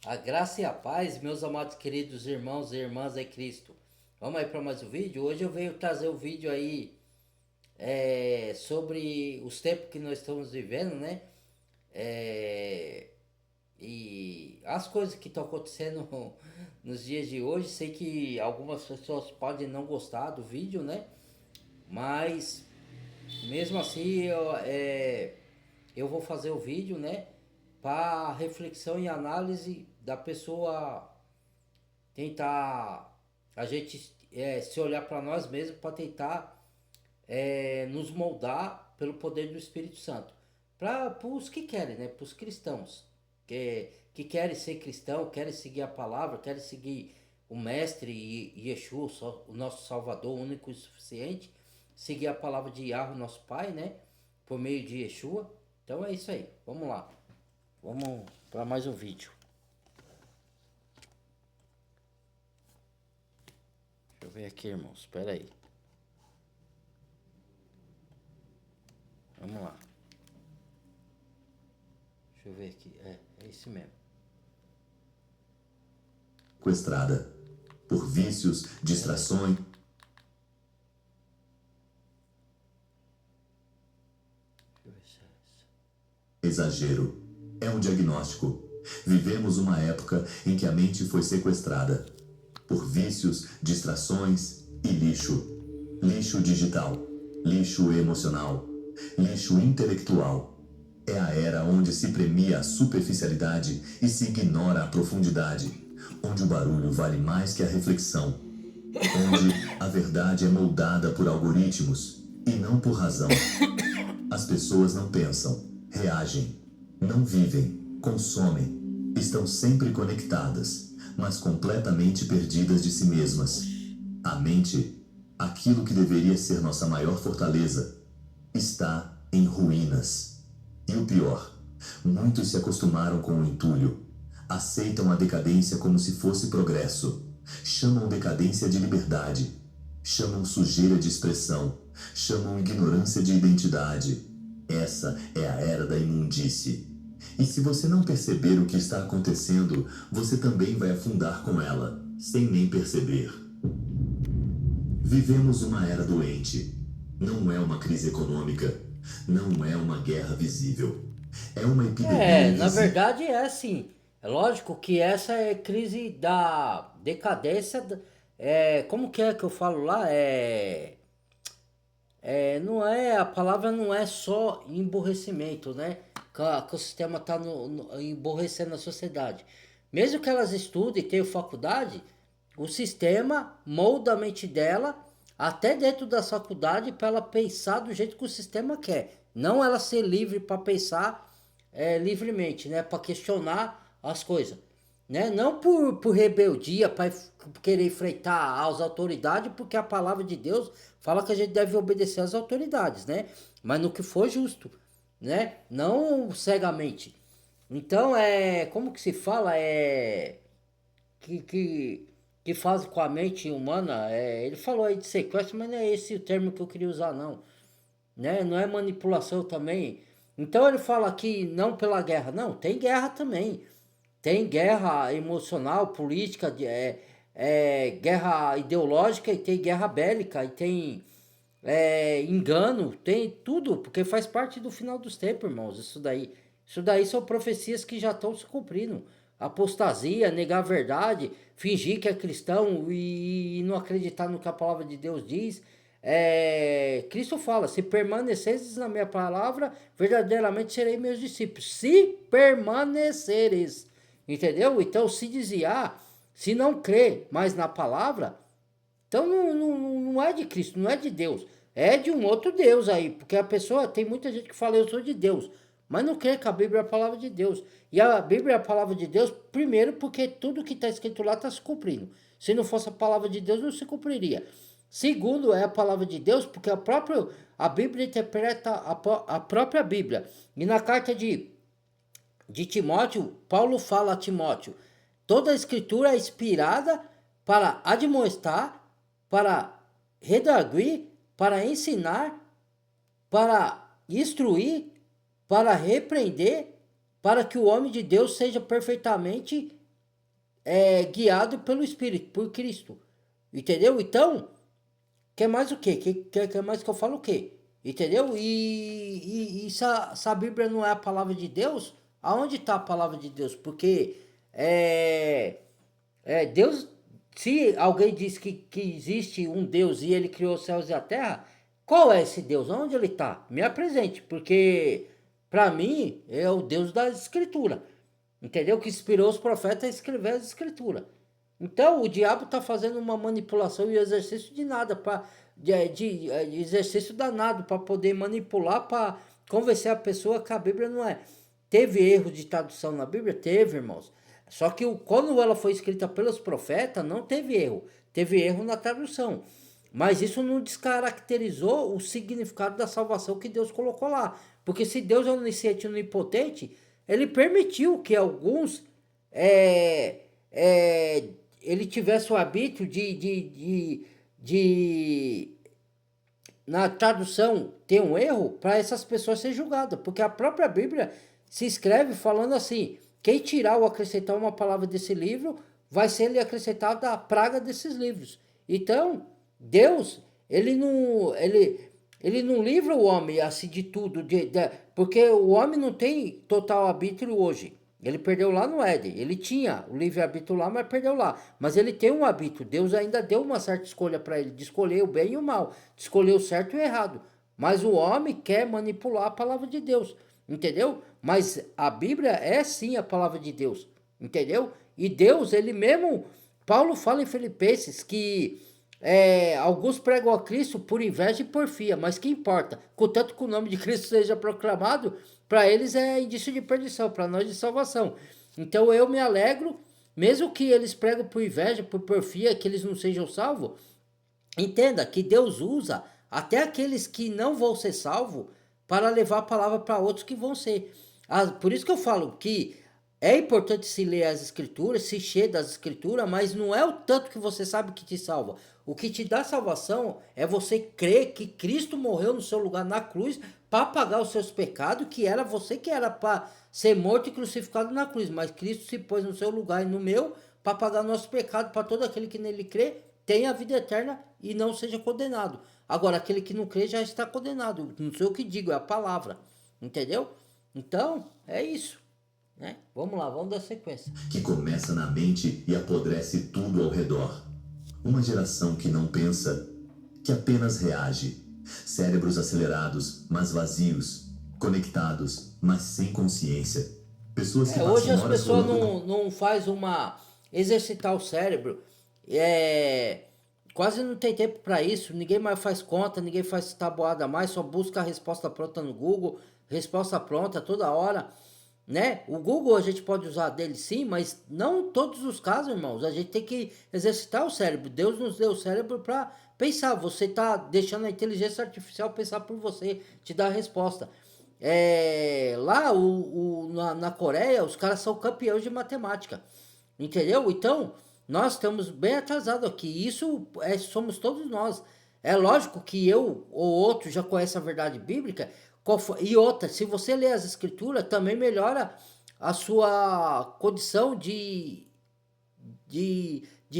A graça e a paz, meus amados queridos irmãos e irmãs em Cristo. Vamos aí para mais um vídeo. Hoje eu venho trazer um vídeo aí sobre os tempos que nós estamos vivendo, né? É, e as coisas que estão acontecendo nos dias de hoje. Sei que algumas pessoas podem não gostar do vídeo, né? Mas mesmo assim eu vou fazer o vídeo, né? Para reflexão e análise da pessoa tentar a gente se olhar para nós mesmos para tentar nos moldar pelo poder do Espírito Santo. Para os que querem, né? Para os cristãos que querem ser cristão, querem seguir a palavra, querem seguir o Mestre Yeshua, o nosso Salvador, único e suficiente, seguir a palavra de Yahweh, nosso Pai, né? Por meio de Yeshua. Então é isso aí. Vamos lá. Vamos para mais um vídeo. Deixa eu ver aqui, irmãos. Espera aí. Vamos lá. Deixa eu ver aqui. É esse mesmo. Sequestrada por vícios, distrações. Deixa eu ver se é essa. Exagero. É um diagnóstico. Vivemos uma época em que a mente foi sequestrada por vícios, distrações e lixo. Lixo digital, lixo emocional, lixo intelectual. É a era onde se premia a superficialidade e se ignora a profundidade, onde o barulho vale mais que a reflexão, onde a verdade é moldada por algoritmos e não por razão. As pessoas não pensam, reagem, não vivem, consomem, estão sempre conectadas, mas completamente perdidas de si mesmas. A mente, aquilo que deveria ser nossa maior fortaleza, está em ruínas. E o pior, muitos se acostumaram com o entulho, aceitam a decadência como se fosse progresso, chamam decadência de liberdade, chamam sujeira de expressão, chamam ignorância de identidade. Essa é a era da imundície. E se você não perceber o que está acontecendo, você também vai afundar com ela, sem nem perceber. Vivemos uma era doente. Não é uma crise econômica. Não é uma guerra visível. É uma epidemia Na invisível. verdade é assim. É lógico que essa é crise da decadência. Como que é que eu falo lá? Não é, a palavra não é só emborrecimento, né? Que o sistema está emborrecendo a sociedade. Mesmo que elas estudem e tenham faculdade, o sistema molda a mente dela até dentro da faculdade para ela pensar do jeito que o sistema quer. Não ela ser livre para pensar livremente, né? Para questionar as coisas. Né? Não por rebeldia, para querer enfrentar as autoridades, porque a palavra de Deus fala que a gente deve obedecer às autoridades, né? Mas no que for justo, né? Não cegamente. Então, como que se fala? Que, que, que faz com a mente humana, ele falou aí de sequestro, mas não é esse o termo que eu queria usar, não. Né? Não é manipulação também. Então ele fala aqui não pela guerra, não, tem guerra também. Tem guerra emocional, política, guerra ideológica e tem guerra bélica e tem engano, tem tudo, porque faz parte do final dos tempos, irmãos. Isso daí são profecias que já estão se cumprindo. Apostasia, negar a verdade, fingir que é cristão e não acreditar no que a palavra de Deus diz. Cristo fala: se permaneceres na minha palavra, verdadeiramente serei meus discípulos. Se permaneceres, entendeu? Então, se desviar, se não crer mais na palavra, então não é de Cristo, não é de Deus. É de um outro Deus aí. Porque a pessoa, tem muita gente que fala, eu sou de Deus. Mas não crê que a Bíblia é a palavra de Deus. E a Bíblia é a palavra de Deus, primeiro, porque tudo que está escrito lá está se cumprindo. Se não fosse a palavra de Deus, não se cumpriria. Segundo, é a palavra de Deus, porque a Bíblia interpreta a própria Bíblia. E na carta de Timóteo, Paulo fala a Timóteo: toda a escritura é inspirada para admoestar, para redarguir, para ensinar, para instruir, para repreender, para que o homem de Deus seja perfeitamente guiado pelo Espírito, por Cristo. Entendeu? Então, quer mais o quê? Quer mais que eu falo o quê? Entendeu? E se a Bíblia não é a palavra de Deus, aonde está a palavra de Deus? Porque é, Deus, se alguém diz que existe um Deus e ele criou os céus e a terra, qual é esse Deus? Onde ele está? Me apresente, porque para mim é o Deus da Escritura. Entendeu? Que inspirou os profetas a escrever as Escrituras. Então o diabo está fazendo uma manipulação e exercício de nada, de exercício danado para poder manipular, para convencer a pessoa que a Bíblia não é. Teve erro de tradução na Bíblia? Teve, irmãos. Só que quando ela foi escrita pelos profetas, não teve erro. Teve erro na tradução. Mas isso não descaracterizou o significado da salvação que Deus colocou lá. Porque se Deus é onisciente e onipotente, ele permitiu que alguns é, é, ele tivesse o hábito de na tradução ter um erro para essas pessoas serem julgadas. Porque a própria Bíblia se escreve falando assim: quem tirar ou acrescentar uma palavra desse livro, vai ser lhe acrescentada a praga desses livros. Então, Deus, ele não livra o homem assim de tudo, porque o homem não tem total arbítrio hoje. Ele perdeu lá no Éden. Ele tinha o livre-arbítrio lá, mas perdeu lá. Mas ele tem um arbítrio. Deus ainda deu uma certa escolha para ele, de escolher o bem e o mal, de escolher o certo e o errado. Mas o homem quer manipular a palavra de Deus, entendeu? Mas a Bíblia é sim a palavra de Deus, entendeu? E Deus, ele mesmo, Paulo fala em Filipenses que alguns pregam a Cristo por inveja e porfia, mas que importa? Contanto que o nome de Cristo seja proclamado, para eles é indício de perdição, para nós de salvação. Então eu me alegro, mesmo que eles pregam por inveja, por porfia, que eles não sejam salvos. Entenda que Deus usa até aqueles que não vão ser salvos para levar a palavra para outros que vão ser. Por isso que eu falo que é importante se ler as escrituras, se encher das escrituras, mas não é o tanto que você sabe que te salva. O que te dá salvação é você crer que Cristo morreu no seu lugar na cruz para pagar os seus pecados, que era você que era para ser morto e crucificado na cruz, mas Cristo se pôs no seu lugar e no meu para pagar nosso pecado, para todo aquele que nele crê tenha a vida eterna e não seja condenado. Agora, aquele que não crê já está condenado. Não sei o que digo, é a palavra. Entendeu? Então, é isso. Né? Vamos lá, vamos dar sequência. Que começa na mente e apodrece tudo ao redor. Uma geração que não pensa, que apenas reage. Cérebros acelerados, mas vazios. Conectados, mas sem consciência. Pessoas que passam Hoje as horas pessoas rolando... não faz uma exercitar o cérebro. Quase não tem tempo para isso. Ninguém mais faz conta, ninguém faz tabuada mais, só busca a resposta pronta no Google, resposta pronta toda hora, né? O Google a gente pode usar dele sim, mas não em todos os casos, irmãos. A gente tem que exercitar o cérebro. Deus nos deu o cérebro para pensar. Você tá deixando a inteligência artificial pensar por você, te dar a resposta. Lá na Coreia, os caras são campeões de matemática, entendeu? Então, nós estamos bem atrasados aqui. Isso somos todos nós. É lógico que eu ou outro já conhece a verdade bíblica. E outra, se você lê as escrituras, também melhora a sua condição de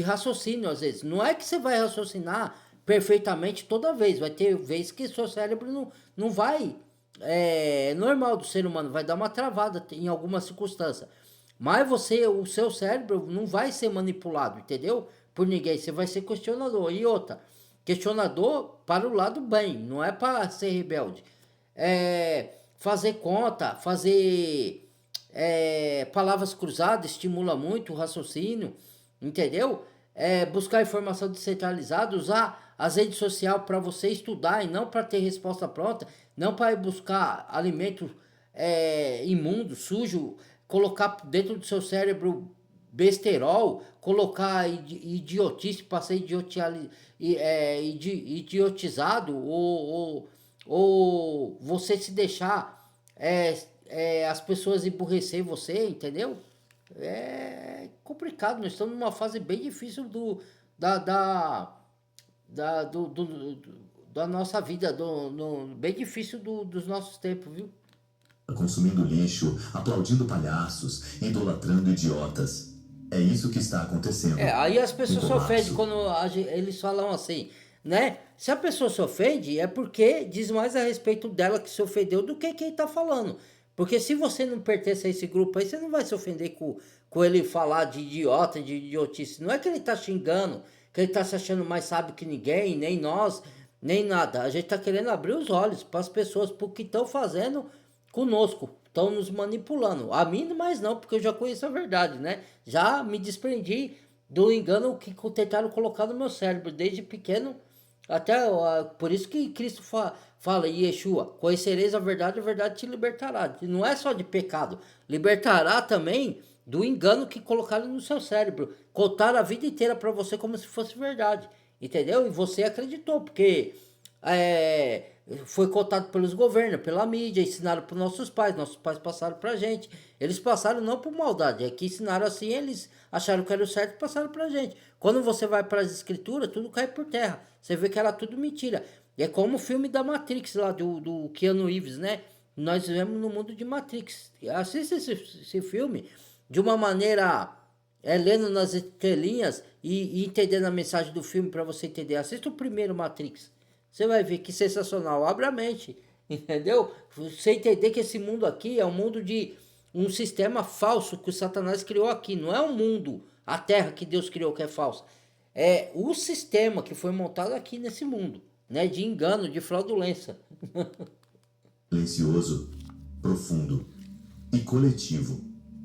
raciocínio, às vezes. Não é que você vai raciocinar perfeitamente toda vez. Vai ter vezes que seu cérebro não vai. É normal do ser humano, vai dar uma travada em alguma circunstância. Mas o seu cérebro não vai ser manipulado, entendeu? Por ninguém. Você vai ser questionador. E outra, questionador para o lado bem, não é para ser rebelde. Fazer conta, fazer palavras cruzadas estimula muito o raciocínio, entendeu? Buscar informação descentralizada, usar as redes sociais para você estudar e não para ter resposta pronta, não para ir buscar alimento imundo, sujo, colocar dentro do seu cérebro besterol, colocar idiotice para ser idiotizado ou você se deixar as pessoas emburrecer você, entendeu? É complicado, nós estamos numa fase bem difícil da nossa vida, bem difícil dos nossos tempos, viu? Consumindo lixo, aplaudindo palhaços, idolatrando idiotas. É isso que está acontecendo. Aí as Um pessoas se ofendem colapso. quando eles falam assim, né? Se a pessoa se ofende, é porque diz mais a respeito dela que se ofendeu do que quem tá falando. Porque se você não pertence a esse grupo aí, você não vai se ofender com ele falar de idiota, de idiotice. Não é que ele tá xingando, que ele tá se achando mais sábio que ninguém, nem nós, nem nada. A gente tá querendo abrir os olhos para as pessoas, pro que estão fazendo conosco, estão nos manipulando. A mim, mais não, porque eu já conheço a verdade, né? Já me desprendi do engano que tentaram colocar no meu cérebro desde pequeno até. Por isso que Cristo fala, Yeshua, conhecereis a verdade te libertará. Não é só de pecado, libertará também do engano que colocaram no seu cérebro. Contaram a vida inteira para você como se fosse verdade, entendeu? E você acreditou, porque é, foi contado pelos governos, pela mídia, ensinaram para nossos pais passaram para a gente. Eles passaram não por maldade, é que ensinaram assim, eles acharam que era o certo e passaram para a gente. Quando você vai para as escrituras, tudo cai por terra. Você vê que era tudo mentira. É como o filme da Matrix lá, do Keanu Reeves, né? Nós vivemos no mundo de Matrix. Assista esse filme de uma maneira lendo nas entrelinhas e entendendo a mensagem do filme para você entender. Assista o primeiro Matrix. Você vai ver que sensacional. Abre a mente, entendeu? Você entender que esse mundo aqui é um mundo de um sistema falso que o Satanás criou aqui. Não é um mundo, a terra que Deus criou que é falsa. É o sistema que foi montado aqui nesse mundo, né? De engano, de fraudulência. Silencioso, profundo e coletivo.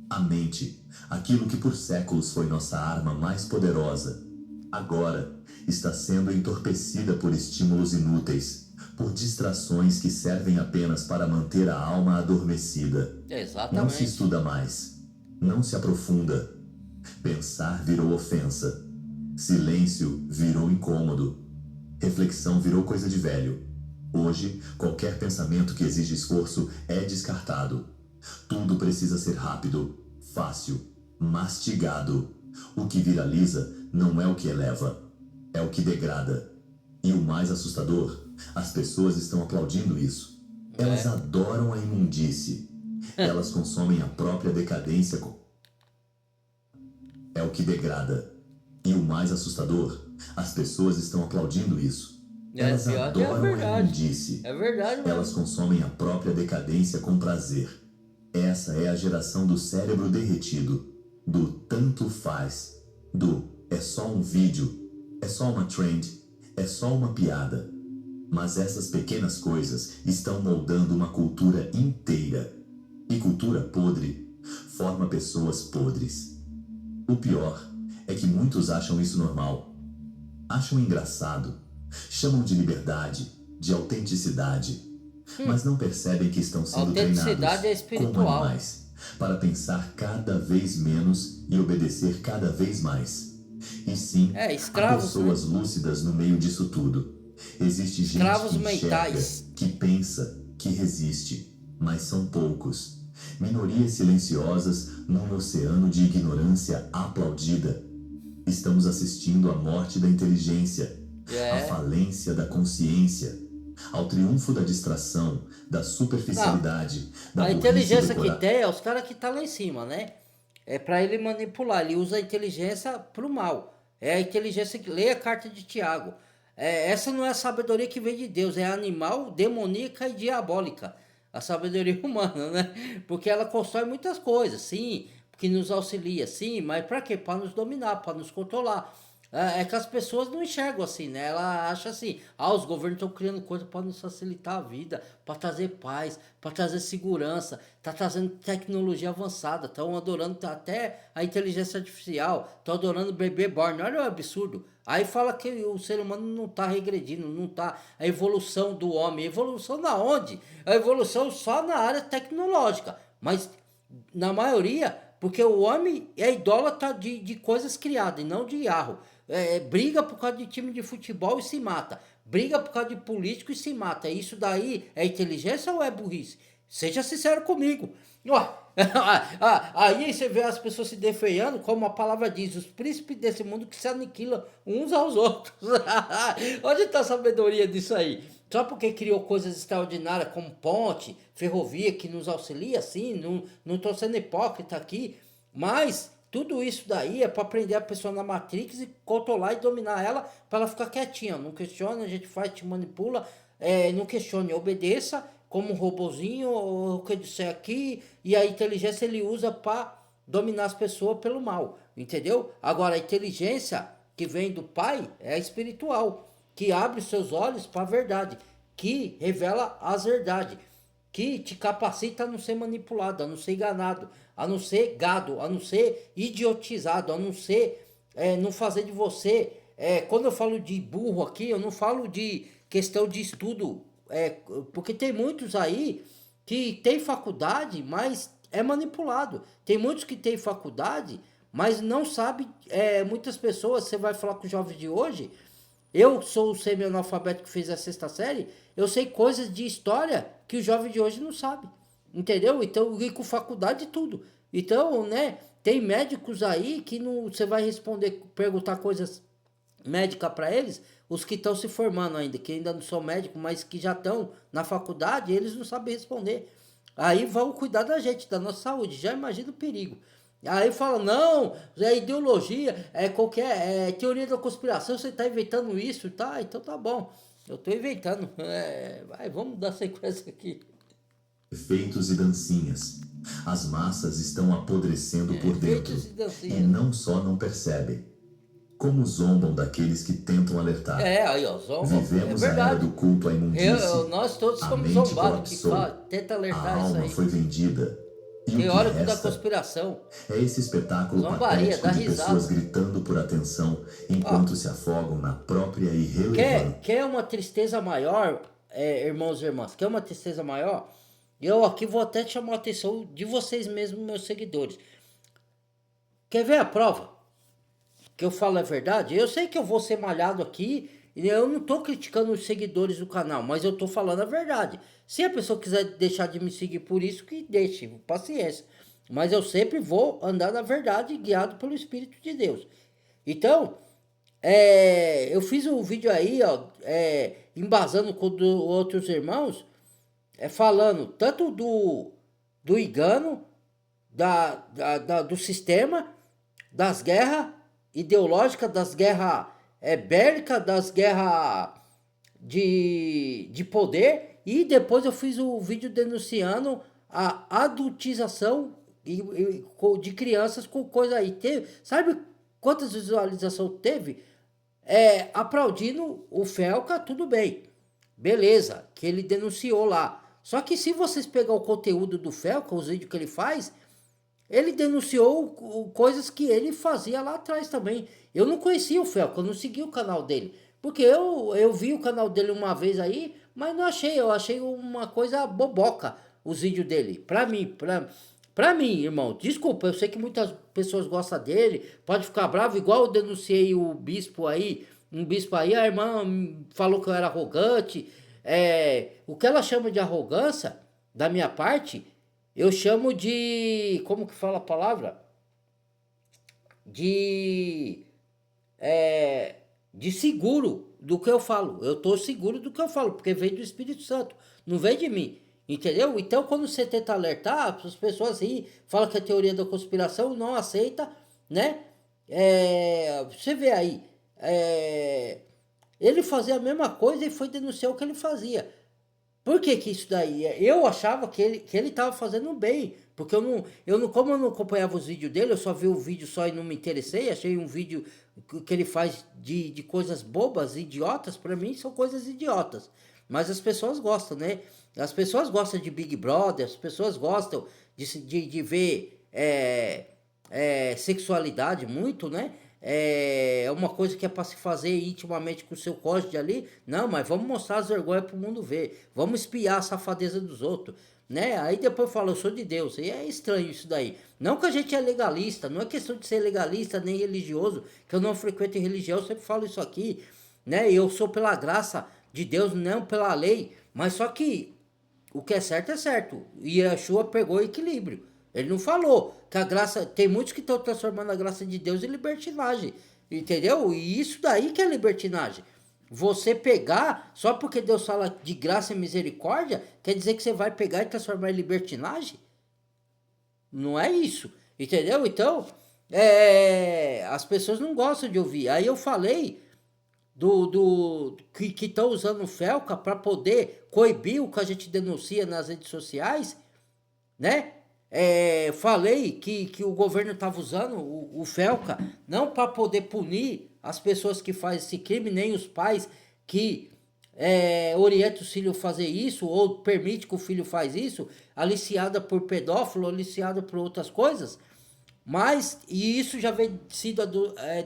A mente, aquilo que por séculos foi nossa arma mais poderosa, agora está sendo entorpecida por estímulos inúteis, por distrações que servem apenas para manter a alma adormecida. Exatamente. Não se estuda mais, não se aprofunda. Pensar virou ofensa. Silêncio virou incômodo. Reflexão virou coisa de velho. Hoje, qualquer pensamento que exige esforço é descartado. Tudo precisa ser rápido, fácil, mastigado. O que viraliza não é o que eleva, é o que degrada. E o mais assustador, as pessoas estão aplaudindo isso. Elas adoram a imundície. Elas consomem a própria decadência. É o que degrada. E o mais assustador, as pessoas estão aplaudindo isso. Elas adoram a imundície. É verdade, mano. Elas consomem a própria decadência com prazer. Essa é a geração do cérebro derretido, do tanto faz, do é só um vídeo, é só uma trend, é só uma piada. Mas essas pequenas coisas estão moldando uma cultura inteira. E cultura podre forma pessoas podres. O pior é que muitos acham isso normal. Acham engraçado. Chamam de liberdade, de autenticidade. Mas não percebem que estão sendo treinados como animais para pensar cada vez menos e obedecer cada vez mais. E sim, há pessoas lúcidas no meio disso tudo. Existe gente que enxerga, que pensa, que resiste, mas são poucos. Minorias silenciosas num oceano de ignorância aplaudida. Estamos assistindo à morte da inteligência, à falência da consciência, ao triunfo da distração, da superficialidade, da a inteligência que tem é os caras que tá lá em cima, né? É para ele manipular, ele usa a inteligência pro mal. É a inteligência que lê a carta de Tiago. Essa não é a sabedoria que vem de Deus, é animal, demoníaca e diabólica. A sabedoria humana, né? Porque ela constrói muitas coisas, sim, que nos auxilia, sim, mas para quê? Para nos dominar, para nos controlar. É que as pessoas não enxergam assim, né? Ela acha assim, os governos estão criando coisas para nos facilitar a vida, para trazer paz, para trazer segurança, tá trazendo tecnologia avançada, estão adorando até a inteligência artificial, estão adorando o bebê born, olha o absurdo. Aí fala que o ser humano não está regredindo, não está a evolução do homem. Evolução na onde? A evolução só na área tecnológica, mas na maioria, porque o homem é idólatra de coisas criadas e não de Yahoo. Briga por causa de time de futebol e se mata. Briga por causa de político e se mata. Isso daí é inteligência ou é burrice? Seja sincero comigo. Aí você vê as pessoas se defeiando, como a palavra diz, os príncipes desse mundo que se aniquilam uns aos outros. Onde está a sabedoria disso aí? Só porque criou coisas extraordinárias como ponte, ferrovia que nos auxilia, sim, não estou sendo hipócrita aqui, mas Tudo isso daí é para prender a pessoa na Matrix e controlar e dominar ela para ela ficar quietinha. Não questiona, a gente faz, te manipula, não questione, obedeça como um robozinho, o que eu disser aqui, e a inteligência ele usa para dominar as pessoas pelo mal, entendeu? Agora a inteligência que vem do Pai é espiritual, que abre os seus olhos para a verdade, que revela as verdades, que te capacita a não ser manipulado, a não ser enganado, a não ser gado, a não ser idiotizado, a não ser não fazer de você. Quando eu falo de burro aqui, eu não falo de questão de estudo, porque tem muitos aí que tem faculdade, mas é manipulado. Tem muitos que tem faculdade, mas não sabe. Muitas pessoas, você vai falar com os jovens de hoje, eu sou o semi-analfabeto que fez a sexta série, eu sei coisas de história que o jovem de hoje não sabe. Entendeu? Então, e com faculdade e tudo. Então, né, tem médicos aí que não, você vai responder, perguntar coisas médicas para eles, os que estão se formando ainda, que ainda não são médicos, mas que já estão na faculdade, eles não sabem responder. Aí vão cuidar da gente, da nossa saúde. Já imagina o perigo. Aí fala, não, é ideologia, é teoria da conspiração, você está inventando isso, tá? Então tá bom, eu estou inventando. Vamos dar sequência aqui. Efeitos e dancinhas. As massas estão apodrecendo por dentro e não só não percebem, como zombam daqueles que tentam alertar. Aí ó, zombam. Vivemos a era do culto à imundície. Nós todos somos zombados, que tenta alertar isso aí. A alma foi vendida. Teórico da conspiração. É esse espetáculo patético de pessoas gritando por atenção enquanto se afogam na própria irrelevância. Quer uma tristeza maior, irmãos e irmãs? Quer uma tristeza maior? Eu aqui vou até chamar a atenção de vocês mesmos, meus seguidores. Quer ver a prova? Que eu falo a verdade? Eu sei que eu vou ser malhado aqui, e eu não tô criticando os seguidores do canal, mas eu tô falando a verdade. Se a pessoa quiser deixar de me seguir por isso, que deixe, paciência. Mas eu sempre vou andar na verdade, guiado pelo Espírito de Deus. Então, eu fiz um vídeo aí, ó, embasando com outros irmãos, falando tanto do engano, do sistema, das guerras ideológicas, das guerras bélicas, das guerras de poder, e depois eu fiz o vídeo denunciando a adultização de crianças com coisa aí. Sabe quantas visualizações teve? Aplaudindo o Felca, tudo bem. Beleza, que ele denunciou lá. Só que se vocês pegar o conteúdo do Felca, os vídeos que ele faz, ele denunciou coisas que ele fazia lá atrás também. Eu não conhecia o Felca, eu não segui o canal dele. Porque eu vi o canal dele uma vez aí, mas não achei. Eu achei uma coisa boboca os vídeos dele. Pra mim, irmão, desculpa, eu sei que muitas pessoas gostam dele, pode ficar bravo, igual eu denunciei o bispo aí, um bispo aí, a irmã falou que eu era arrogante. O que ela chama de arrogância, da minha parte, eu chamo de, como que fala a palavra? De seguro do que eu falo. Eu tô seguro do que eu falo, porque vem do Espírito Santo, não vem de mim. Entendeu? Então, quando você tenta alertar, as pessoas aí falam que é teoria da conspiração, não aceita, né? Você vê aí, ele fazia a mesma coisa e foi denunciar o que ele fazia. Por que isso daí? Eu achava que ele tava fazendo bem, porque como eu não acompanhava os vídeos dele, eu só vi o vídeo só e não me interessei, achei um vídeo que ele faz de coisas bobas, idiotas, pra mim são coisas idiotas. Mas as pessoas gostam, né? As pessoas gostam de Big Brother, as pessoas gostam de ver sexualidade muito, né? É uma coisa que é para se fazer intimamente com o seu cônjuge ali. Não, mas vamos mostrar as vergonhas para o mundo ver. Vamos espiar a safadeza dos outros, né? Aí depois fala, eu sou de Deus. E é estranho isso daí. Não que a gente é legalista, não é questão de ser legalista nem religioso, que eu não frequento religião, eu sempre falo isso aqui, né? Eu sou pela graça de Deus, não pela lei. Mas só que o que é certo é certo. E Yeshua pegou equilíbrio. Ele não falou que a graça... Tem muitos que estão transformando a graça de Deus em libertinagem. Entendeu? E isso daí que é libertinagem. Você pegar, só porque Deus fala de graça e misericórdia, quer dizer que você vai pegar e transformar em libertinagem? Não é isso. Entendeu? Então, as pessoas não gostam de ouvir. Aí eu falei que estão usando o Felca para poder coibir o que a gente denuncia nas redes sociais, né? Falei que o governo estava usando o Felca não para poder punir as pessoas que fazem esse crime, nem os pais que orientam o filho a fazer isso, ou permite que o filho faz isso, aliciada por pedófilo, aliciada por outras coisas. Mas, e isso já vem sido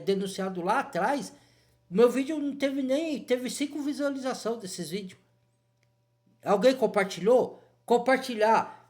denunciado lá atrás. Meu vídeo não teve 5 visualizações desses vídeos. Alguém compartilhou? Compartilhar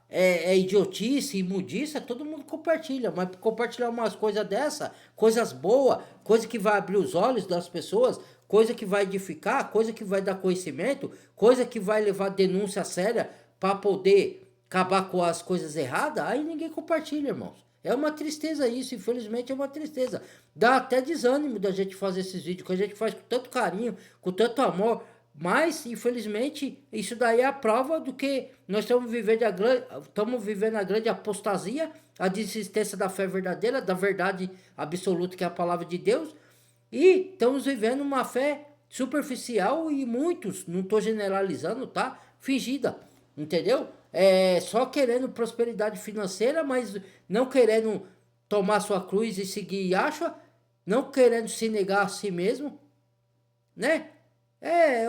idiotice, imundiça, todo mundo compartilha. Mas compartilhar umas coisas dessa, coisas boas, coisa que vai abrir os olhos das pessoas, coisa que vai edificar, coisa que vai dar conhecimento, coisa que vai levar denúncia séria para poder acabar com as coisas erradas, aí ninguém compartilha, irmãos. É uma tristeza isso, infelizmente é uma tristeza. Dá até desânimo da gente fazer esses vídeos, que a gente faz com tanto carinho, com tanto amor. Mas, infelizmente, isso daí é a prova do que nós estamos vivendo a grande apostasia, a desistência da fé verdadeira, da verdade absoluta que é a palavra de Deus. E estamos vivendo uma fé superficial e muitos, não estou generalizando, tá? Fingida, entendeu? Só querendo prosperidade financeira, mas não querendo tomar sua cruz e seguir acha, não querendo se negar a si mesmo, né?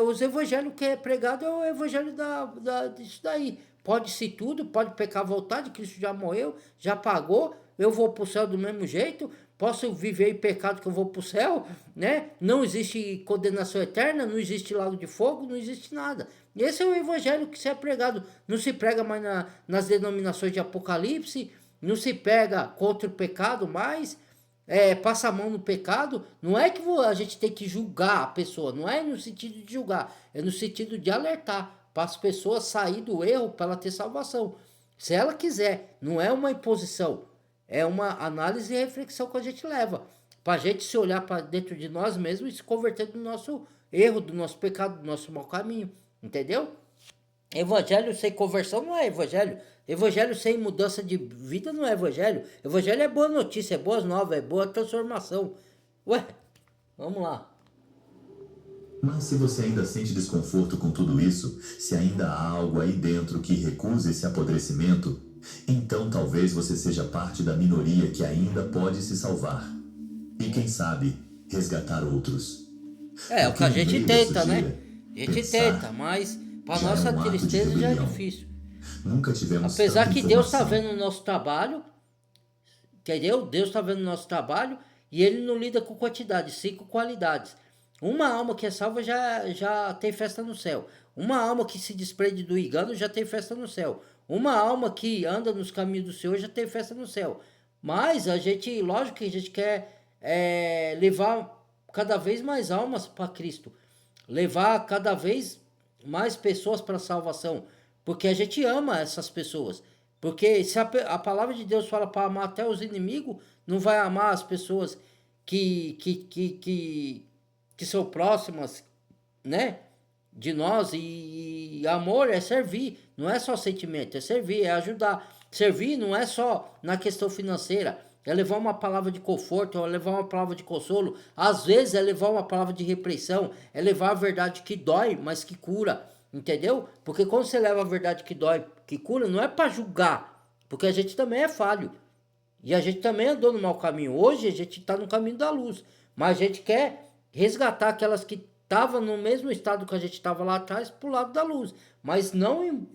Os evangelhos que é pregado é o evangelho disso daí. Pode-se tudo, pode pecar à vontade, Cristo já morreu, já pagou, eu vou pro céu do mesmo jeito, posso viver em pecado que eu vou pro céu, né? Não existe condenação eterna, não existe lago de fogo, não existe nada. Esse é o evangelho que se é pregado. Não se prega mais nas denominações de Apocalipse, não se pega contra o pecado mais, passa a mão no pecado. Não é que a gente tem que julgar a pessoa, não é no sentido de julgar, é no sentido de alertar para as pessoas sair do erro para ela ter salvação. Se ela quiser, não é uma imposição, é uma análise e reflexão que a gente leva para a gente se olhar para dentro de nós mesmos e se converter do nosso erro, do nosso pecado, do nosso mau caminho, entendeu? Evangelho sem conversão não é evangelho. Evangelho sem mudança de vida não é evangelho. Evangelho é boa notícia, é boas novas, é boa transformação. Ué, vamos lá. Mas se você ainda sente desconforto com tudo isso, se ainda há algo aí dentro que recusa esse apodrecimento, então talvez você seja parte da minoria que ainda pode se salvar. E quem sabe, resgatar outros. É o que a gente tenta, né? A gente tenta, mas para nossa tristeza já é difícil. Nunca tivemos Apesar tanta que Deus está informação. vendo o nosso trabalho, entendeu? Deus está vendo o nosso trabalho e Ele não lida com quantidade, sim com qualidades. Uma alma que é salva já tem festa no céu. Uma alma que se desprende do engano já tem festa no céu. Uma alma que anda nos caminhos do Senhor já tem festa no céu. Mas a gente, lógico que a gente quer levar cada vez mais almas para Cristo. Levar cada vez mais pessoas para a salvação. Porque a gente ama essas pessoas. Porque se a palavra de Deus fala para amar até os inimigos, não vai amar as pessoas que são próximas, né, de nós. E amor é servir, não é só sentimento, é servir, é ajudar. Servir não é só na questão financeira, é levar uma palavra de conforto, é levar uma palavra de consolo. Às vezes é levar uma palavra de repreensão, é levar a verdade que dói, mas que cura, entendeu? Porque quando você leva a verdade que dói, que cura, não é para julgar, porque a gente também é falho. E a gente também andou no mau caminho. Hoje a gente está no caminho da luz, mas a gente quer resgatar aquelas que estavam no mesmo estado que a gente estava lá atrás para o lado da luz, mas não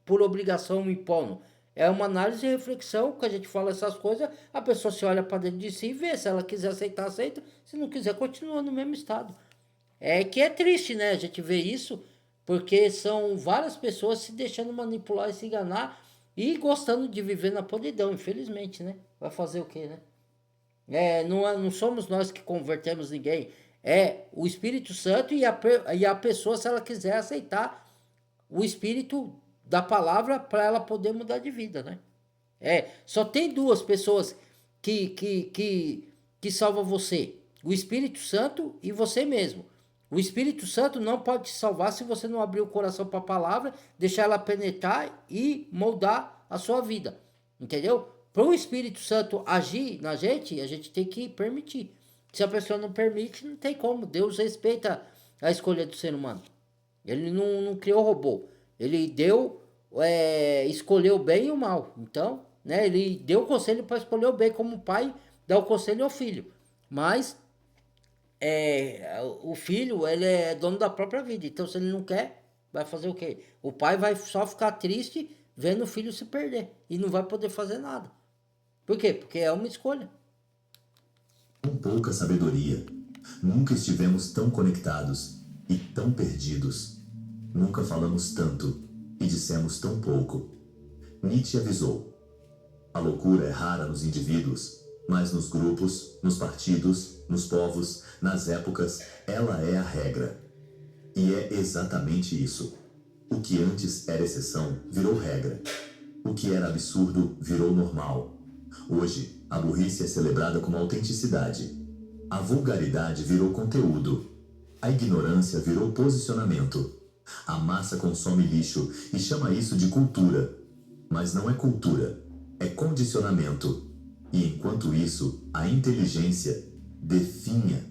por obrigação impondo. É uma análise e reflexão que a gente fala essas coisas, a pessoa se olha para dentro de si e vê. Se ela quiser aceitar, aceita. Se não quiser, continua no mesmo estado. É que é triste, né? A gente vê isso, porque são várias pessoas se deixando manipular e se enganar e gostando de viver na podridão, infelizmente, né? Vai fazer o quê, né? Não somos nós que convertemos ninguém. É o Espírito Santo e a pessoa, se ela quiser aceitar o Espírito da palavra para ela poder mudar de vida, né? Só tem duas pessoas que salvam você: o Espírito Santo e você mesmo. O Espírito Santo não pode te salvar se você não abrir o coração para a palavra, deixar ela penetrar e moldar a sua vida, entendeu? para o Espírito Santo agir na gente, a gente tem que permitir. Se a pessoa não permite, não tem como. Deus respeita a escolha do ser humano. Ele não criou robô. Ele escolheu o bem e o mal. Então, né, ele deu o conselho para escolher o bem, como o pai dá o conselho ao filho. Mas o filho, ele é dono da própria vida. Então, se ele não quer, vai fazer o quê? O pai vai só ficar triste vendo o filho se perder. E não vai poder fazer nada. Por quê? Porque é uma escolha. Com pouca sabedoria. Nunca estivemos tão conectados e tão perdidos. Nunca falamos tanto e dissemos tão pouco. Nietzsche avisou. A loucura é rara nos indivíduos, mas nos grupos, nos partidos, nos povos, nas épocas, ela é a regra. E é exatamente isso. O que antes era exceção virou regra. O que era absurdo virou normal. Hoje, a burrice é celebrada como autenticidade. A vulgaridade virou conteúdo. A ignorância virou posicionamento. A massa consome lixo e chama isso de cultura. Mas não é cultura, é condicionamento. E enquanto isso, a inteligência definha.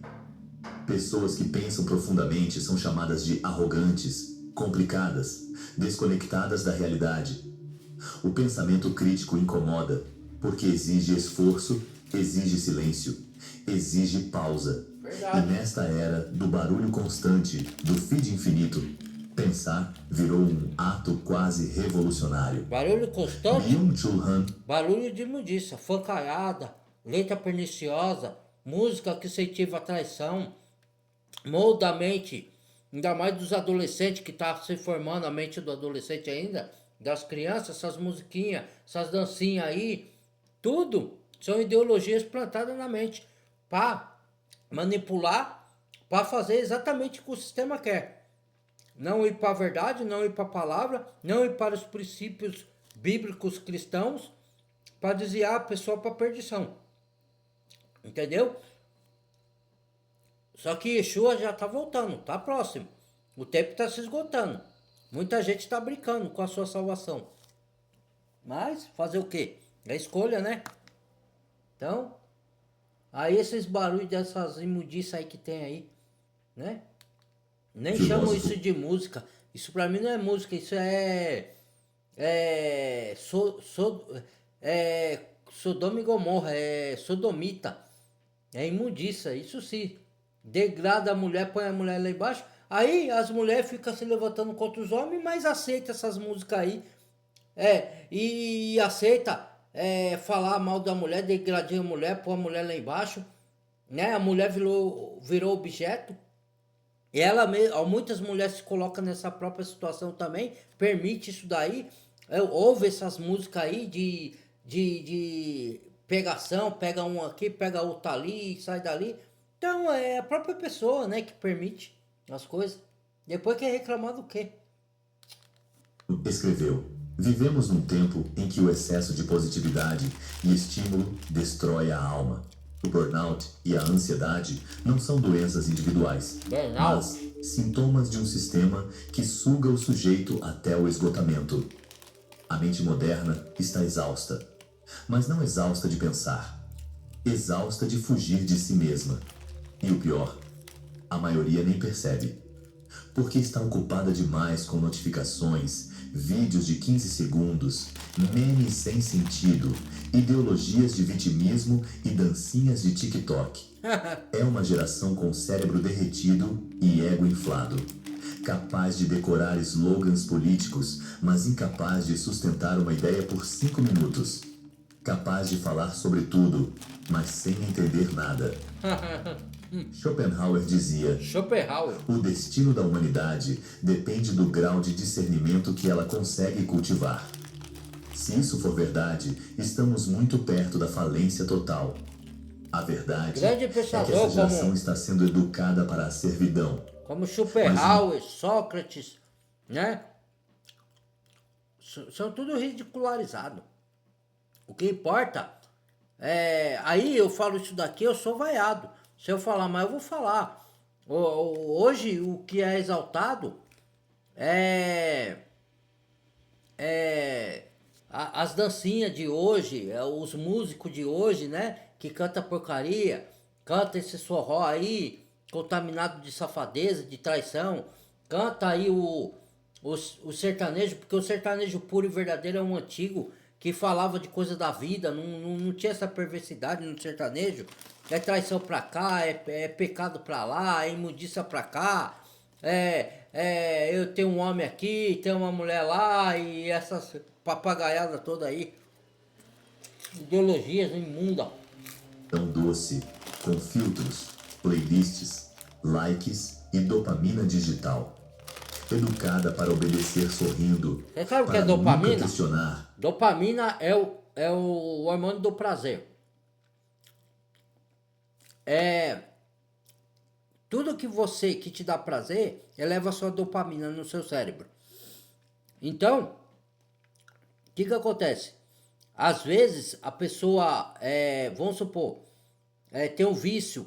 Pessoas que pensam profundamente são chamadas de arrogantes, complicadas, desconectadas da realidade. O pensamento crítico incomoda, porque exige esforço, exige silêncio, exige pausa. Verdade. E nesta era do barulho constante, do feed infinito, pensar virou um ato quase revolucionário. Barulho constante, Byung-Chul Han, barulho de imundiça, fancaiada, letra perniciosa, música que incentiva a traição, molda a mente, ainda mais dos adolescentes que tá se formando a mente do adolescente ainda, das crianças, essas musiquinhas, essas dancinhas aí, tudo são ideologias plantadas na mente para manipular, para fazer exatamente o que o sistema quer. Não ir para a verdade, não ir para a palavra, não ir para os princípios bíblicos cristãos, para desviar a pessoa para a perdição. Entendeu? Só que Yeshua já está voltando, está próximo. O tempo está se esgotando. Muita gente está brincando com a sua salvação. Mas fazer o quê? É escolha, né? Então, aí esses barulhos dessas imundiças aí que tem aí, né? Nem chamo isso de música. Isso pra mim não é música, isso Sodoma e Gomorra, é sodomita. É imundiça, isso sim. Degrada a mulher, põe a mulher lá embaixo. Aí as mulheres ficam se levantando contra os homens, mas aceita essas músicas aí. E aceita falar mal da mulher, degradar a mulher, pôr a mulher lá embaixo. Né? A mulher virou objeto. E muitas mulheres se colocam nessa própria situação também, permite isso daí. Ouve essas músicas aí de pegação, pega um aqui, pega outro ali, sai dali. Então é a própria pessoa, né, que permite as coisas. Depois quer reclamar do quê? Escreveu: vivemos num tempo em que o excesso de positividade e estímulo destrói a alma. O burnout e a ansiedade não são doenças individuais, mas sintomas de um sistema que suga o sujeito até o esgotamento. A mente moderna está exausta, mas não exausta de pensar, exausta de fugir de si mesma. E o pior, a maioria nem percebe, porque está ocupada demais com notificações, vídeos de 15 segundos, memes sem sentido, ideologias de vitimismo e dancinhas de TikTok. É uma geração com cérebro derretido e ego inflado, capaz de decorar slogans políticos, mas incapaz de sustentar uma ideia por 5 minutos. Capaz de falar sobre tudo, mas sem entender nada. Schopenhauer dizia: o destino da humanidade depende do grau de discernimento que ela consegue cultivar. Se isso for verdade, estamos muito perto da falência total. A verdade é que essa geração está sendo educada para a servidão. Como Schopenhauer, Sócrates, né? São tudo ridicularizado. O que importa aí eu falo isso daqui, eu sou vaiado. Se eu falar mais, eu vou falar. Hoje, o que é exaltado é as dancinhas de hoje, os músicos de hoje, né? Que canta porcaria, canta esse forró aí, contaminado de safadeza, de traição, canta aí o sertanejo, porque o sertanejo puro e verdadeiro é um antigo que falava de coisa da vida, não tinha essa perversidade no sertanejo. É traição pra cá, é pecado pra lá, é imundícia pra cá, eu tenho um homem aqui, tenho uma mulher lá, e essas papagaiadas toda aí, ideologias imundas. Tão doce, com filtros, playlists, likes e dopamina digital. Educada para obedecer sorrindo, Você sabe o que é para nunca dopamina? questionar. Dopamina é o hormônio do prazer. Tudo que te dá prazer, eleva a sua dopamina no seu cérebro. Então, o que acontece? Às vezes a pessoa, vamos supor, tem um vício,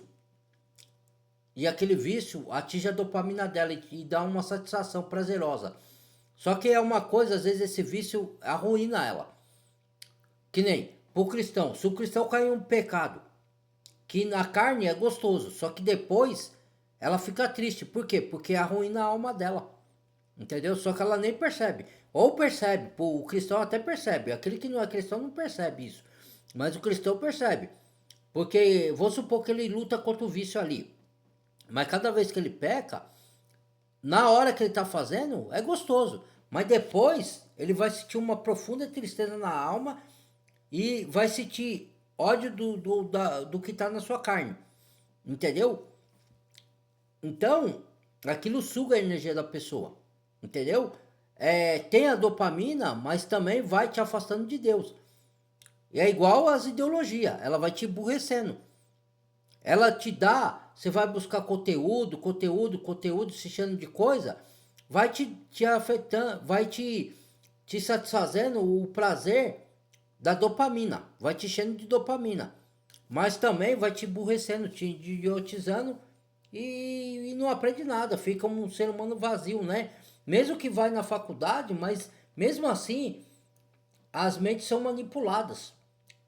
e aquele vício atinge a dopamina dela e dá uma satisfação prazerosa. Só que é uma coisa, às vezes esse vício arruína ela. Que nem pro cristão, se o cristão cair em um pecado, que na carne é gostoso, só que depois ela fica triste. Por quê? Porque arruína a alma dela. Entendeu? Só que ela nem percebe. Ou percebe, o cristão até percebe. Aquele que não é cristão não percebe isso. Mas o cristão percebe. Porque vamos supor que ele luta contra o vício ali. Mas cada vez que ele peca, na hora que ele está fazendo, é gostoso. Mas depois ele vai sentir uma profunda tristeza na alma e vai sentir ódio do que está na sua carne. Entendeu? Então, aquilo suga a energia da pessoa. Entendeu? Tem a dopamina, mas também vai te afastando de Deus. E é igual às ideologias, ela vai te emburrecendo. Ela te dá, você vai buscar conteúdo, se enchendo de coisa, vai te afetando, vai te satisfazendo o prazer da dopamina, vai te enchendo de dopamina, mas também vai te emburrecendo, te idiotizando e não aprende nada, fica um ser humano vazio, né? Mesmo que vai na faculdade, mas mesmo assim as mentes são manipuladas.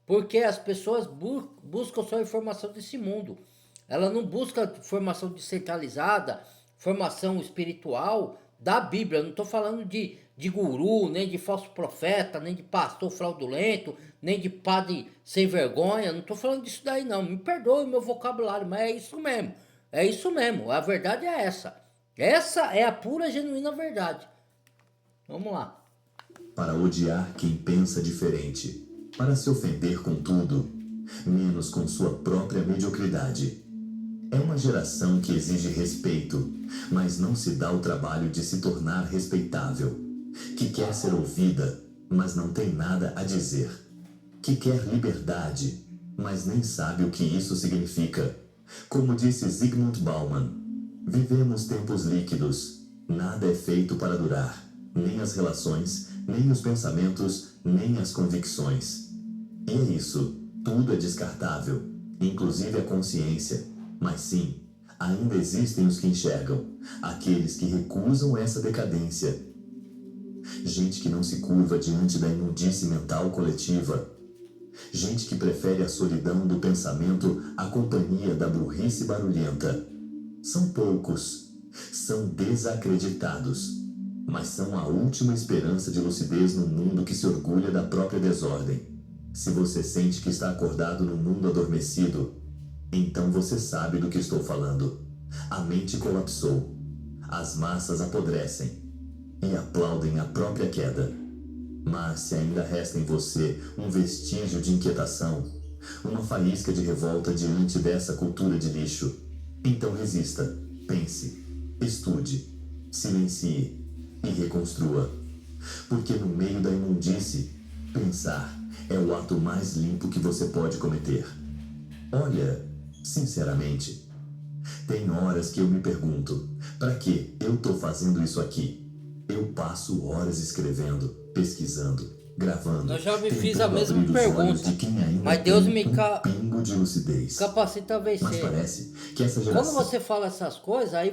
Porque as pessoas buscam só informação desse mundo. Ela não busca formação descentralizada, formação espiritual da Bíblia. Eu não estou falando de guru, nem de falso profeta, nem de pastor fraudulento, nem de padre sem vergonha. Não estou falando disso daí não. Me perdoe o meu vocabulário, mas é isso mesmo. É isso mesmo. A verdade é essa. Essa é a pura, genuína verdade. Vamos lá. Para odiar quem pensa diferente. Para se ofender com tudo, menos com sua própria mediocridade. É uma geração que exige respeito, mas não se dá o trabalho de se tornar respeitável. Que quer ser ouvida, mas não tem nada a dizer. Que quer liberdade, mas nem sabe o que isso significa. Como disse Zygmunt Bauman, vivemos tempos líquidos. Nada é feito para durar, nem as relações, nem os pensamentos, nem as convicções. E é isso, tudo é descartável, inclusive a consciência. Mas sim, ainda existem os que enxergam, aqueles que recusam essa decadência. Gente que não se curva diante da imundície mental coletiva. Gente que prefere a solidão do pensamento à companhia da burrice barulhenta. São poucos, são desacreditados, mas são a última esperança de lucidez num mundo que se orgulha da própria desordem. Se você sente que está acordado num mundo adormecido, então você sabe do que estou falando. A mente colapsou, as massas apodrecem e aplaudem a própria queda. Mas se ainda resta em você um vestígio de inquietação, uma faísca de revolta diante dessa cultura de lixo, então resista, pense, estude, silencie e reconstrua. Porque no meio da imundície, pensar é o ato mais limpo que você pode cometer. Olha, sinceramente, tem horas que eu me pergunto, para que eu tô fazendo isso aqui? Eu passo horas escrevendo, pesquisando, gravando. Eu já me fiz a mesma pergunta, mas Deus me pingo de lucidez. capacita a vencer. Mas parece que essa geração... Quando você fala essas coisas, aí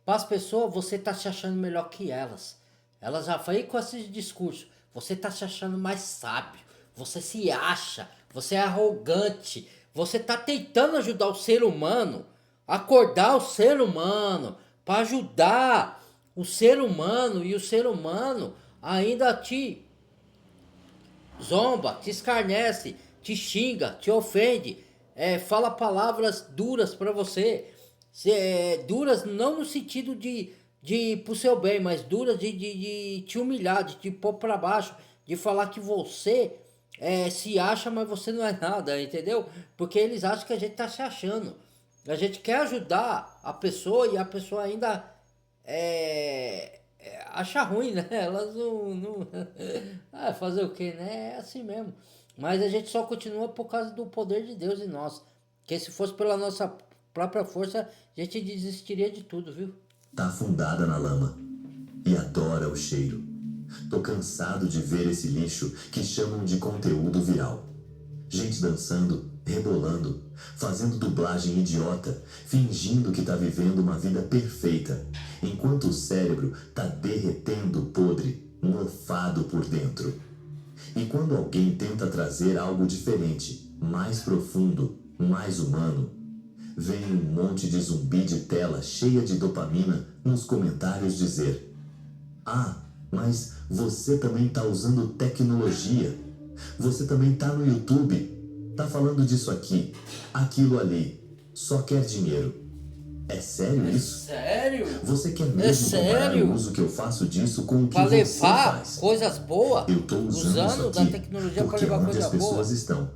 para as pessoas, você tá se achando melhor que elas. Elas já falam com esse discurso. você tá se achando mais sábio, você se acha, você é arrogante, você tá tentando ajudar o ser humano, acordar o ser humano, para ajudar o ser humano, e o ser humano ainda te zomba, te escarnece, te xinga, te ofende, fala palavras duras para você, duras não no sentido de ir pro seu bem, mas duras de te humilhar, de te pôr para baixo, de falar que você se acha, mas você não é nada, entendeu? Porque eles acham que a gente tá se achando. A gente quer ajudar a pessoa e a pessoa ainda acha ruim, né? Elas não fazer o que, né? É assim mesmo. Mas a gente só continua por causa do poder de Deus em nós. Que se fosse pela nossa própria força, a gente desistiria de tudo, viu? Tá afundada na lama e adora o cheiro. Tô cansado de ver esse lixo que chamam de conteúdo viral. Gente dançando, rebolando, fazendo dublagem idiota, fingindo que tá vivendo uma vida perfeita, enquanto o cérebro tá derretendo podre, mofado por dentro. E quando alguém tenta trazer algo diferente, mais profundo, mais humano, vem um monte de zumbi de tela cheia de dopamina nos comentários dizer: ah, mas você também tá usando tecnologia. Você também tá no YouTube. Tá falando disso aqui, aquilo ali. Só quer dinheiro. É sério isso? Sério? Você quer mesmo comparar o uso que eu faço disso com o que você faz? Coisas boas? Eu tô usando isso da aqui tecnologia para porque é levar onde coisa as pessoas boa. estão.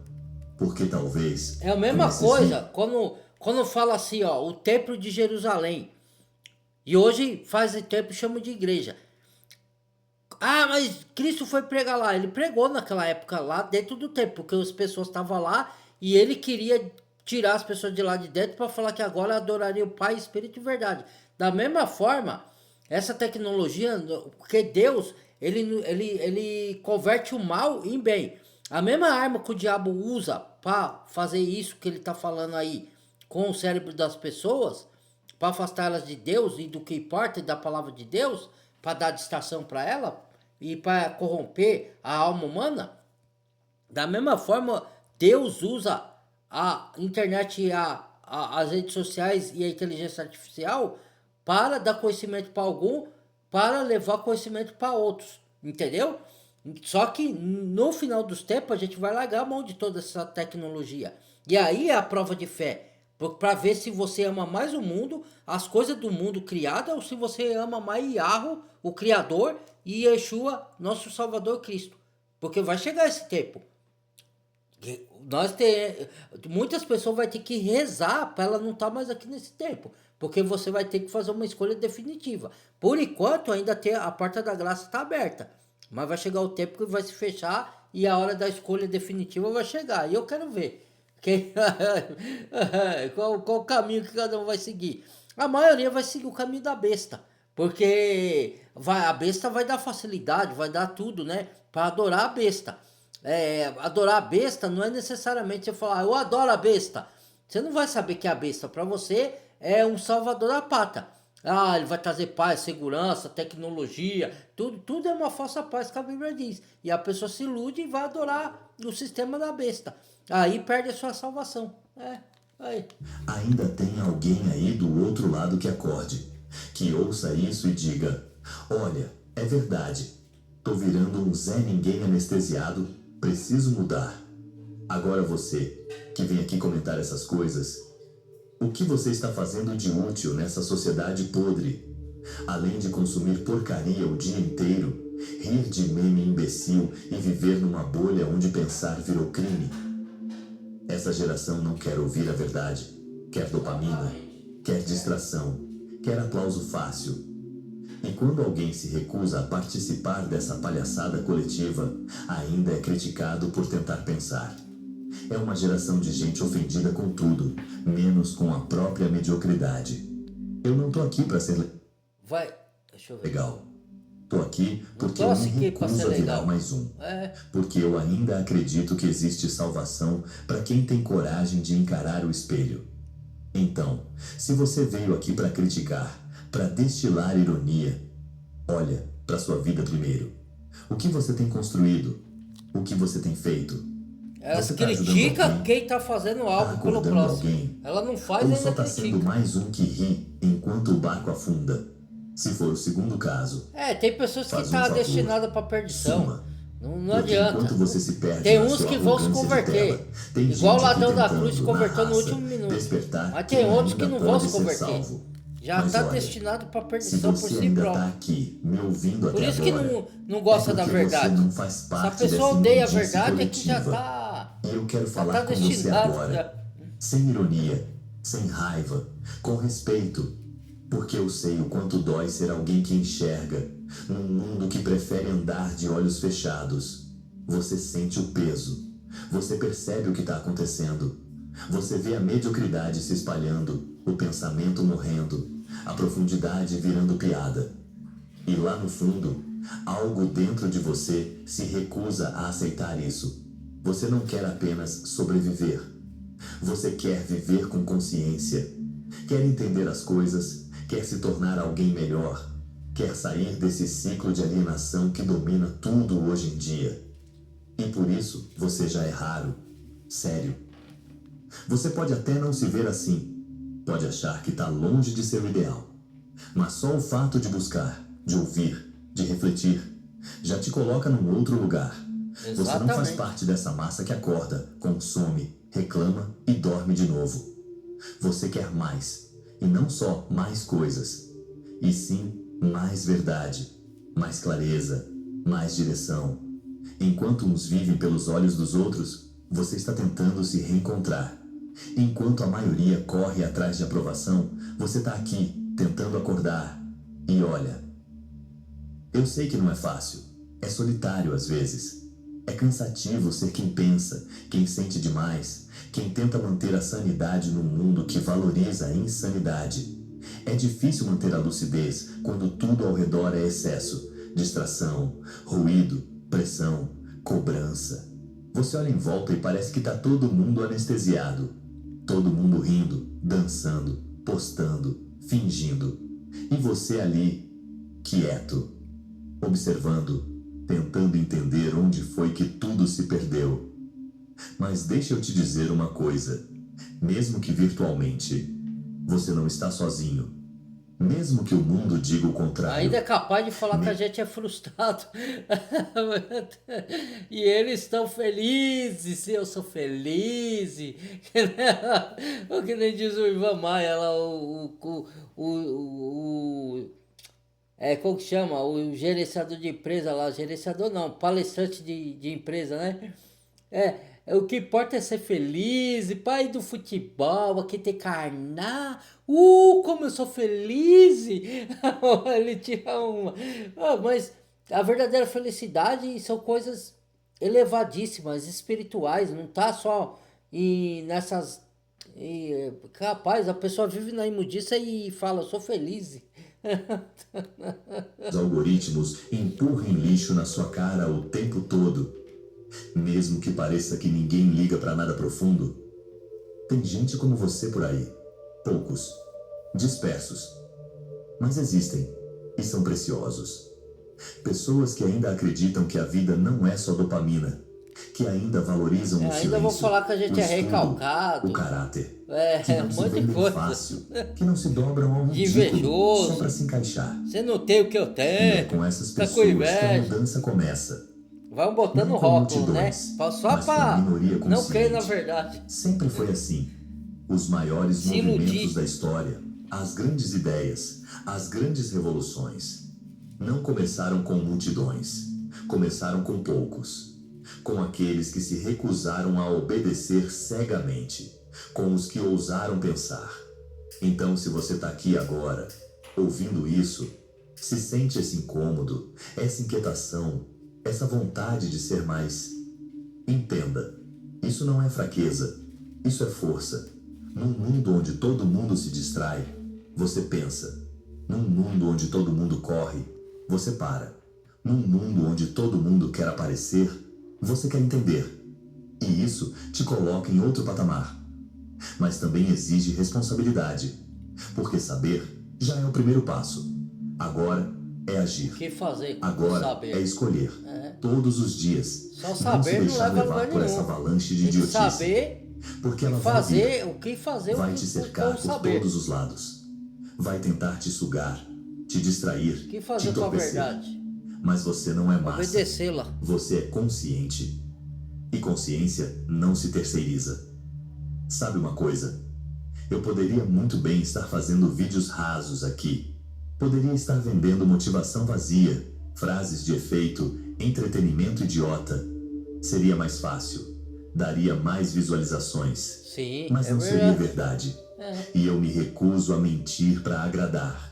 Porque talvez... É a mesma coisa quando fala assim, ó, o templo de Jerusalém. E hoje faz o templo e chama de igreja. Ah, mas Cristo foi pregar lá. Ele pregou naquela época lá dentro do templo, porque as pessoas estavam lá e ele queria tirar as pessoas de lá de dentro para falar que agora adoraria o Pai, Espírito e Verdade. Da mesma forma, essa tecnologia, porque Deus, ele converte o mal em bem. A mesma arma que o diabo usa para fazer isso que ele está falando aí com o cérebro das pessoas, para afastá-las de Deus e do que importa e da palavra de Deus, para dar distração para ela e para corromper a alma humana, da mesma forma, Deus usa a internet e as redes sociais e a inteligência artificial para dar conhecimento para algum, para levar conhecimento para outros, entendeu? Só que no final dos tempos a gente vai largar a mão de toda essa tecnologia. E aí é a prova de fé. Para ver se você ama mais o mundo, as coisas do mundo criadas, ou se você ama mais Yahweh, o Criador, e Yeshua, nosso Salvador Cristo. Porque vai chegar esse tempo. Muitas pessoas vão ter que rezar para ela não estar mais aqui nesse tempo. Porque você vai ter que fazer uma escolha definitiva. Por enquanto, ainda tem, a porta da graça está aberta. Mas vai chegar o tempo que vai se fechar e a hora da escolha definitiva vai chegar. E eu quero ver. Qual o caminho que cada um vai seguir? A maioria vai seguir o caminho da besta, porque a besta vai dar facilidade, vai dar tudo, né? Para adorar a besta. Adorar a besta não é necessariamente você falar, eu adoro a besta. Você não vai saber que a besta para você é um salvador da pátria. Ah, ele vai trazer paz, segurança, tecnologia, tudo é uma falsa paz que a Bíblia diz. E a pessoa se ilude e vai adorar o sistema da besta. Aí perde a sua salvação. Aí. Ainda tem alguém aí do outro lado que acorde, que ouça isso e diga: olha, é verdade, tô virando um Zé Ninguém anestesiado, preciso mudar. Agora você, que vem aqui comentar essas coisas, o que você está fazendo de útil nessa sociedade podre? Além de consumir porcaria o dia inteiro, rir de meme imbecil e viver numa bolha onde pensar virou crime. Essa geração não quer ouvir a verdade, quer dopamina, quer distração, quer aplauso fácil. E quando alguém se recusa a participar dessa palhaçada coletiva, ainda é criticado por tentar pensar. É uma geração de gente ofendida com tudo, menos com a própria mediocridade. Eu não tô aqui pra ser Deixa eu ver. legal. Tô aqui porque eu me recuso a virar mais um. Porque eu ainda acredito que existe salvação para quem tem coragem de encarar o espelho. Então, se você veio aqui para criticar, para destilar ironia, olha para sua vida primeiro. O que você tem construído? O que você tem feito? Ela Você tá ajudando critica alguém? quem tá fazendo Tá algo pelo acordando próximo. alguém? Ela não faz Ou e só ainda tá sendo critica. mais um que ri enquanto o barco afunda? Se for o segundo caso, Tem pessoas que faz um tá favor, destinada pra perdição. suma. Não Porque adianta. enquanto você se perde Tem na uns sua que vão se arrogância de converter. tela, tem Igual o gente aqui ladrão da cruz se tentando, na converteu no raça, último minuto. despertar Mas quem tem outros que ainda não vão pode se ser converter. salvo. Já Mas tá olha, destinado pra se perdição por você si ainda próprio. tá aqui me ouvindo Por até isso que agora, não gosta é da porque verdade. você não faz Se a parte pessoa dessa odeia a imundície verdade é que já coletiva. tá. E eu quero Já falar tá com você destinado. agora, Já. sem ironia, sem raiva, com respeito, porque eu sei o quanto dói ser alguém que enxerga, num mundo que prefere andar de olhos fechados. Você sente o peso, você percebe o que está acontecendo, você vê a mediocridade se espalhando, o pensamento morrendo, a profundidade virando piada. E lá no fundo, algo dentro de você se recusa a aceitar isso. Você não quer apenas sobreviver. Você quer viver com consciência. Quer entender as coisas, quer se tornar alguém melhor. Quer sair desse ciclo de alienação que domina tudo hoje em dia. E por isso você já é raro. Sério. Você pode até não se ver assim. Pode achar que está longe de ser o ideal. Mas só o fato de buscar, de ouvir, de refletir, já te coloca num outro lugar. Você não faz Exatamente. parte dessa massa que acorda, consome, reclama e dorme de novo. Você quer mais. E não só mais coisas. E sim mais verdade, mais clareza, mais direção. Enquanto uns vivem pelos olhos dos outros, você está tentando se reencontrar. Enquanto a maioria corre atrás de aprovação, você está aqui, tentando acordar. E olha, eu sei que não é fácil. É solitário às vezes. É cansativo ser quem pensa, quem sente demais, quem tenta manter a sanidade num mundo que valoriza a insanidade. É difícil manter a lucidez quando tudo ao redor é excesso, distração, ruído, pressão, cobrança. Você olha em volta e parece que está todo mundo anestesiado. Todo mundo rindo, dançando, postando, fingindo. E você ali, quieto, observando, tentando entender onde foi que tudo se perdeu. Mas deixa eu te dizer uma coisa. Mesmo que virtualmente, você não está sozinho. Mesmo que o mundo diga o contrário. Ainda é capaz de falar que a gente é frustrado. E eles estão felizes, eu sou feliz. O que nem diz o Ivan Maia lá, como que chama? O gerenciador de empresa lá, gerenciador não, palestrante de empresa, né? O que importa é ser feliz, pai do futebol, aqui tem carná. Como eu sou feliz! Ele tira uma. Mas a verdadeira felicidade são coisas elevadíssimas, espirituais, não tá só nessas. Rapaz, a pessoa vive na imundícia e fala, eu sou feliz. Os algoritmos empurrem lixo na sua cara o tempo todo. Mesmo que pareça que ninguém liga pra nada profundo, tem gente como você por aí. Poucos, dispersos. Mas existem e são preciosos. Pessoas que ainda acreditam que a vida não é só dopamina, que ainda valorizam o silêncio, ainda vou falar que a gente o é estudo, recalcado. o caráter, que não Um se monte de vendem coisa. fácil, que não se dobram ao De ridículo invejoso. só pra se encaixar. Você não tem o que eu E é tenho. com essas Fica com pessoas que a inveja. mudança começa. Vai botando Não com rótulo, né? multidões, Só mas pra com minoria não crer na consciente. verdade. Sempre foi assim. Os maiores Se movimentos iludir. da história, as grandes ideias, as grandes revoluções, não começaram com multidões. Começaram com poucos. Com aqueles que se recusaram a obedecer cegamente. Com os que ousaram pensar. Então, se você está aqui agora, ouvindo isso, se sente esse incômodo, essa inquietação, essa vontade de ser mais. Entenda, isso não é fraqueza, isso é força. Num mundo onde todo mundo se distrai, você pensa. Num mundo onde todo mundo corre, você para. Num mundo onde todo mundo quer aparecer, você quer entender. E isso te coloca em outro patamar. Mas também exige responsabilidade, porque saber já é o primeiro passo. Agora é agir. O que fazer com o Agora saber? é escolher. Todos os dias. Só Não se saber não deixar leva a levar lugar por essa nenhum. avalanche de Tem que idiotice. saber Porque e ela vai vir. fazer o que fazer Vai o te que cercar for por saber. todos os lados. Vai tentar te sugar, te distrair, O que te fazer com a entorpecer. verdade? Mas você não é massa. Obedecê-la. Você é consciente. E consciência não se terceiriza. Sabe uma coisa? Eu poderia muito bem estar fazendo vídeos rasos aqui. Poderia estar vendendo motivação vazia, frases de efeito, entretenimento idiota. Seria mais fácil. Daria mais visualizações. Sim, Mas é não seria verdade. verdade. E eu me recuso a mentir para agradar.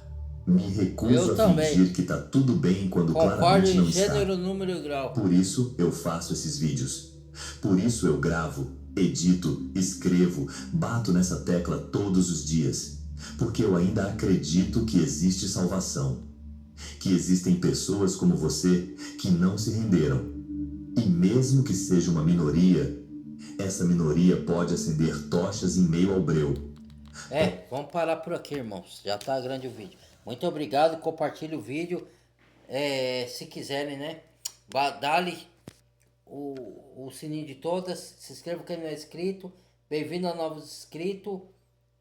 Me recuso Eu a também. fingir que tá tudo bem quando Concordo claramente em não está. gênero, número e grau. Por isso eu faço esses vídeos. Por isso eu gravo, edito, escrevo, bato nessa tecla todos os dias. Porque eu ainda acredito que existe salvação. Que existem pessoas como você que não se renderam. E mesmo que seja uma minoria, essa minoria pode acender tochas em meio ao breu. Vamos parar por aqui, irmãos. Já tá grande o vídeo. Muito obrigado, compartilhe o vídeo. Se quiserem, né? Dá-lhe o sininho de todas. Se inscreva quem não é inscrito. Bem-vindo a novos inscritos.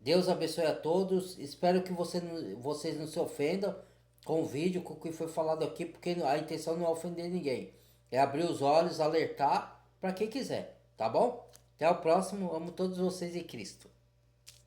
Deus abençoe a todos. Espero que vocês não se ofendam com o vídeo, com o que foi falado aqui, porque a intenção não é ofender ninguém. É abrir os olhos, alertar para quem quiser, tá bom? Até o próximo. Amo todos vocês em Cristo.